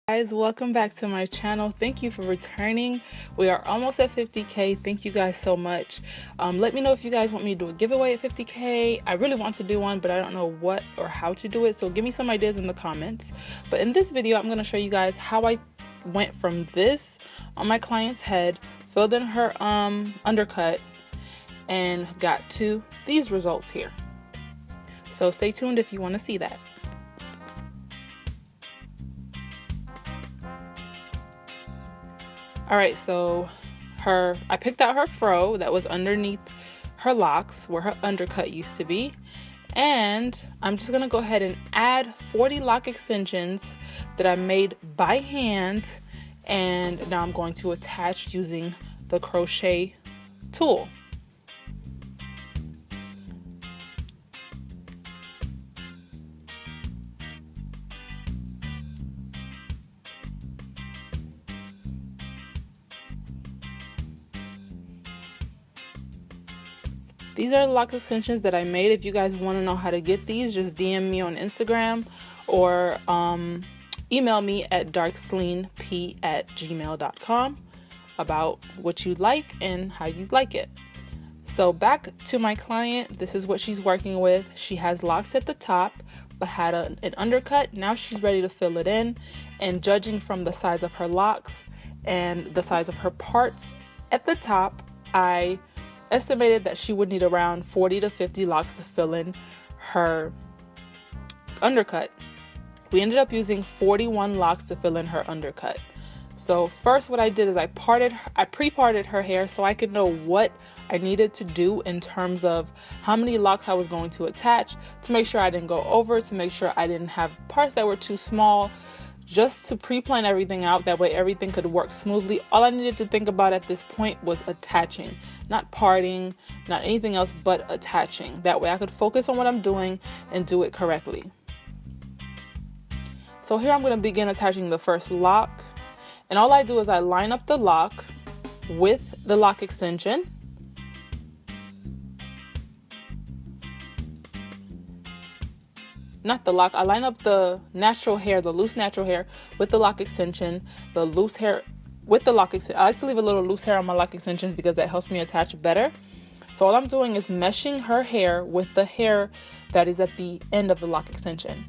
Guys, welcome back to my channel. Thank you for returning. We are almost at 50k. Thank you guys so much. Let me know if you guys want me to do a giveaway at 50k. I really want to do one, but I don't know what or how to do it, so give me some ideas in the comments. But in this video, I'm going to show you guys how I went from this on my client's head, filled in her undercut, and got to these results here. So stay tuned if you want to see that. Alright, so I picked out her fro that was underneath her locks where her undercut used to be, and I'm just going to go ahead and add 40 lock extensions that I made by hand, and now I'm going to attach using the crochet tool. These are the lock extensions that I made. If you guys want to know how to get these, just DM me on Instagram or email me at Dxlynlocs@gmail.com about what you'd like and how you'd like it. So back to my client, this is what she's working with. She has locks at the top, but had an undercut. Now she's ready to fill it in, and judging from the size of her locks and the size of her parts at the top, I estimated that she would need around 40 to 50 locks to fill in her undercut. We ended up using 41 locks to fill in her undercut. So first what I did is I pre-parted her hair so I could know what I needed to do in terms of how many locks I was going to attach, to make sure I didn't go over, to make sure I didn't have parts that were too small, just to pre-plan everything out. That way everything could work smoothly. All I needed to think about at this point was attaching, not parting, not anything else but attaching. That way I could focus on what I'm doing and do it correctly. So here I'm going to begin attaching the first lock, and all I do is I line up the lock with the lock extension. Not the lock, I line up the natural hair, the loose natural hair with the lock extension, the loose hair with the lock extension. I like to leave a little loose hair on my lock extensions because that helps me attach better. So all I'm doing is meshing her hair with the hair that is at the end of the lock extension.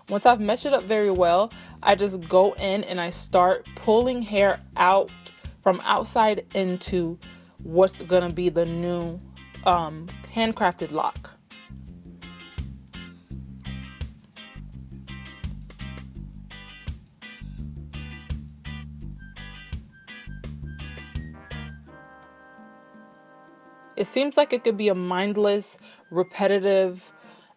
Once I've meshed it up very well, I just go in and I start pulling hair out from outside into what's gonna be the new handcrafted lock. It seems like it could be a mindless, repetitive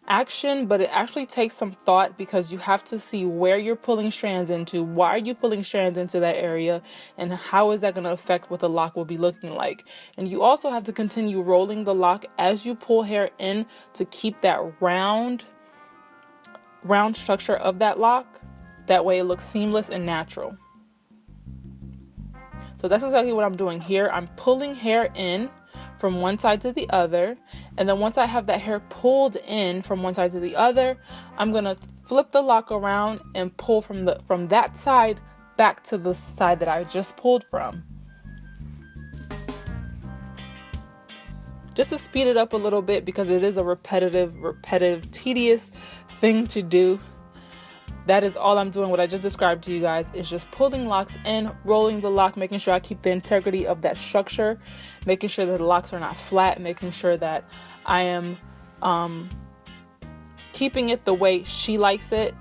action, but it actually takes some thought because you have to see where you're pulling strands into, why are you pulling strands into that area, and how is that going to affect what the lock will be looking like. And you also have to continue rolling the lock as you pull hair in to keep that round structure of that lock. That way it looks seamless and natural. So that's exactly what I'm doing here. I'm pulling hair in from one side to the other, and then once I have that hair pulled in from one side to the other, I'm gonna flip the lock around and pull from that side back to the side that I just pulled from, just to speed it up a little bit because it is a repetitive, tedious thing to do. That is all I'm doing. What I just described to you guys is just pulling locks in, rolling the lock, making sure I keep the integrity of that structure, making sure that the locks are not flat, making sure that I am keeping it the way she likes it.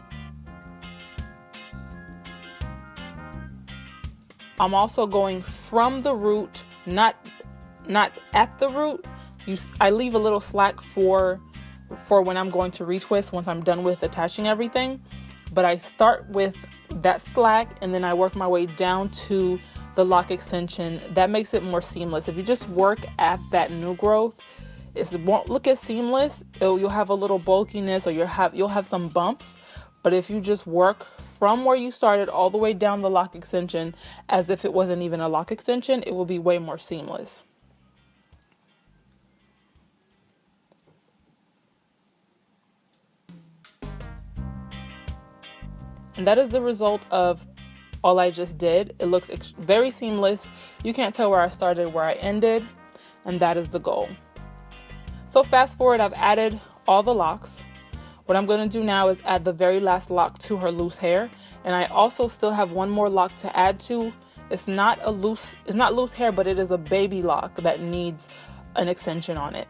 I'm also going from the root, not at the root. I leave a little slack for when I'm going to retwist once I'm done with attaching everything. But I start with that slack and then I work my way down to the lock extension. That makes it more seamless. If you just work at that new growth, it won't look as seamless. You'll have a little bulkiness, or you'll have some bumps. But if you just work from where you started all the way down the lock extension as if it wasn't even a lock extension, it will be way more seamless. And that is the result of all I just did. It looks very seamless. You can't tell where I started, where I ended, and that is the goal. So fast forward, I've added all the locks. What I'm going to do now is add the very last lock to her loose hair, and I also still have one more lock to add to. It's not loose hair, but it is a baby lock that needs an extension on it.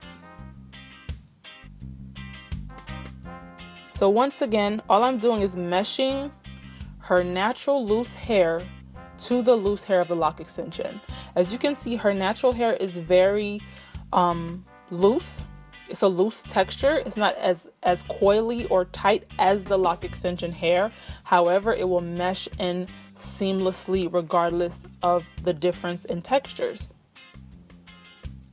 So once again, all I'm doing is meshing her natural loose hair to the loose hair of the lock extension. As you can see, her natural hair is very loose. It's a loose texture. It's not as coily or tight as the lock extension hair. However, it will mesh in seamlessly regardless of the difference in textures.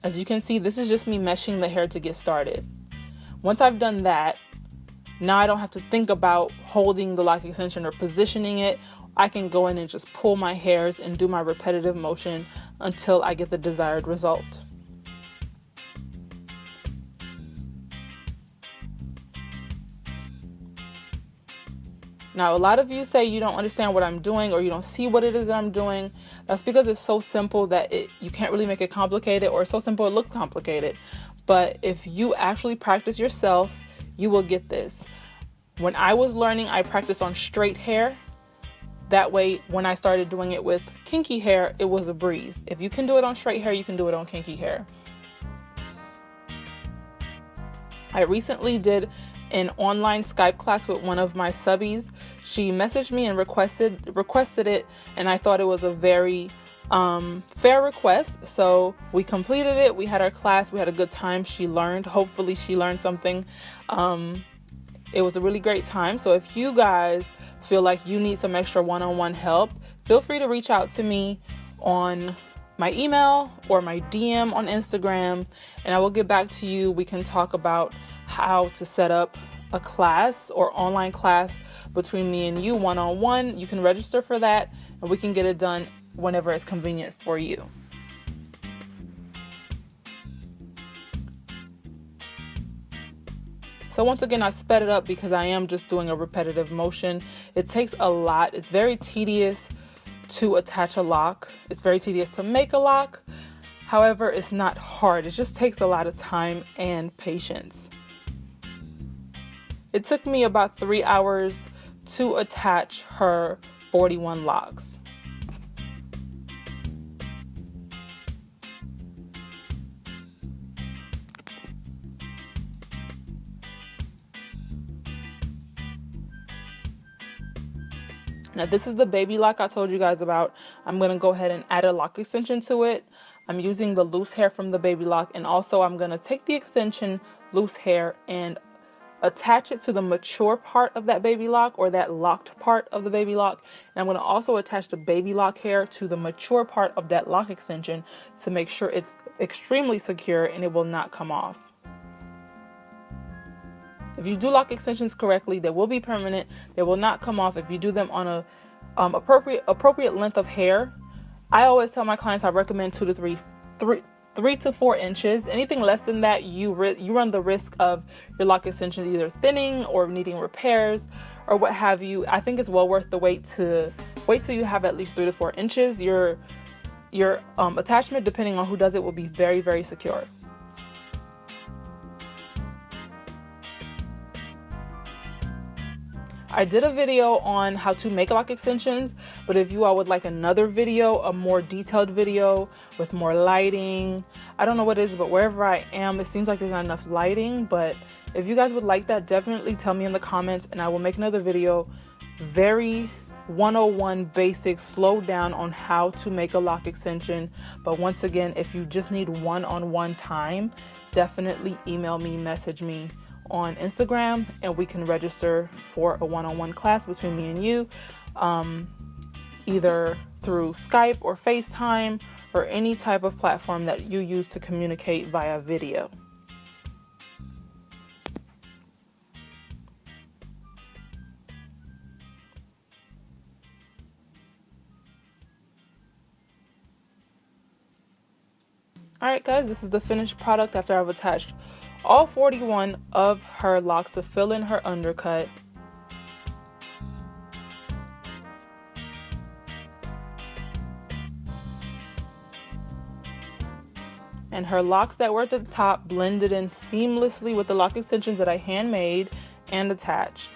As you can see, this is just me meshing the hair to get started. Once I've done that, now I don't have to think about holding the lock extension or positioning it. I can go in and just pull my hairs and do my repetitive motion until I get the desired result. Now, a lot of you say you don't understand what I'm doing or you don't see what it is that I'm doing. That's because it's so simple that you can't really make it complicated, or it's so simple it looks complicated. But if you actually practice yourself, you will get this. When I was learning, I practiced on straight hair. That way, when I started doing it with kinky hair, it was a breeze. If you can do it on straight hair, you can do it on kinky hair. I recently did an online Skype class with one of my subbies. She messaged me and requested it, and I thought it was a very fair request. So we completed it. We had our class. We had a good time. She learned. Hopefully she learned something. It was a really great time. So if you guys feel like you need some extra one-on-one help, feel free to reach out to me on my email or my DM on Instagram, and I will get back to you. We can talk about how to set up a class or online class between me and you one-on-one. You can register for that, and we can get it done whenever it's convenient for you. So once again, I sped it up because I am just doing a repetitive motion. It takes a lot. It's very tedious to attach a lock. It's very tedious to make a lock. However, it's not hard. It just takes a lot of time and patience. It took me about 3 hours to attach her 41 locks. Now this is the baby lock I told you guys about. I'm going to go ahead and add a lock extension to it. I'm using the loose hair from the baby lock, and also I'm going to take the extension loose hair and attach it to the mature part of that baby lock, or that locked part of the baby lock. And I'm going to also attach the baby lock hair to the mature part of that lock extension to make sure it's extremely secure and it will not come off. If you do lock extensions correctly, they will be permanent. They will not come off if you do them on a appropriate length of hair. I always tell my clients I recommend 3 to 4 inches. Anything less than that, you run the risk of your lock extensions either thinning or needing repairs or what have you. I think it's well worth the wait till you have at least 3 to 4 inches. Your attachment, depending on who does it, will be very, very secure. I did a video on how to make lock extensions, but if you all would like another video, a more detailed video with more lighting, I don't know what it is, but wherever I am, it seems like there's not enough lighting. But if you guys would like that, definitely tell me in the comments and I will make another video. Very 101 basic, slow down on how to make a lock extension. But once again, if you just need one-on-one time, definitely email me, message me on Instagram, and we can register for a one-on-one class between me and you, either through Skype or FaceTime or any type of platform that you use to communicate via video. Alright guys, this is the finished product after I've attached all 41 of her locks to fill in her undercut. and her locks that were at the top blended in seamlessly with the lock extensions that I handmade and attached.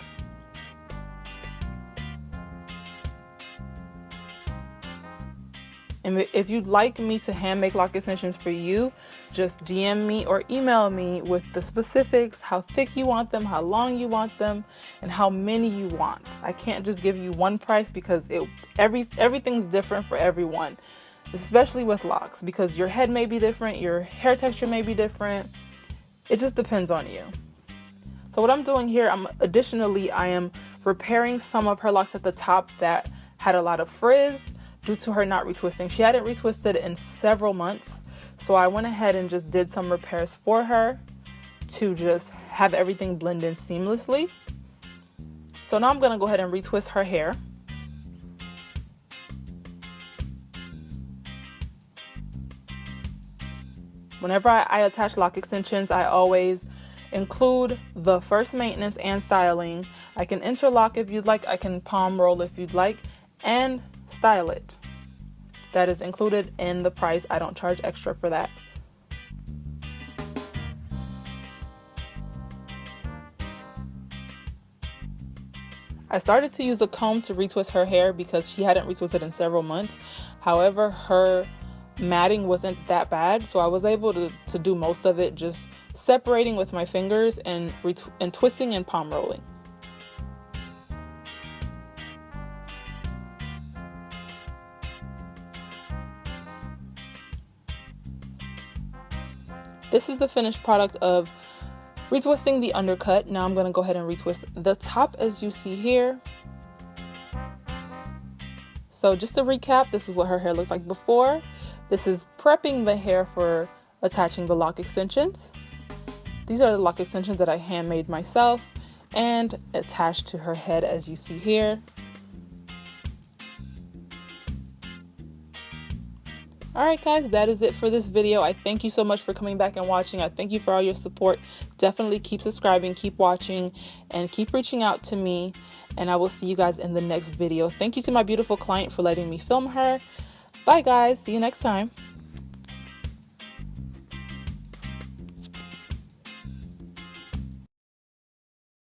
And if you'd like me to hand make lock extensions for you, just DM me or email me with the specifics, how thick you want them, how long you want them, and how many you want. I can't just give you one price because everything's different for everyone, especially with locks, because your head may be different, your hair texture may be different. It just depends on you. So what I'm doing here, I am repairing some of her locks at the top that had a lot of frizz due to her not retwisting. She hadn't retwisted in several months, so I went ahead and just did some repairs for her to just have everything blend in seamlessly. So now I'm going to go ahead and retwist her hair. Whenever I attach lock extensions, I always include the first maintenance and styling. I can interlock if you'd like, I can palm roll if you'd like, and style it. That is included in the price. I don't charge extra for that. I started to use a comb to retwist her hair because she hadn't retwisted in several months. However, her matting wasn't that bad, so I was able to do most of it just separating with my fingers and twisting and palm rolling. This is the finished product of retwisting the undercut. Now I'm going to go ahead and retwist the top as you see here. So just to recap, this is what her hair looked like before. This is prepping the hair for attaching the lock extensions. These are the lock extensions that I handmade myself and attached to her head as you see here. Alright guys, that is it for this video. I thank you so much for coming back and watching. I thank you for all your support. Definitely keep subscribing, keep watching, and keep reaching out to me. And I will see you guys in the next video. Thank you to my beautiful client for letting me film her. Bye guys, see you next time.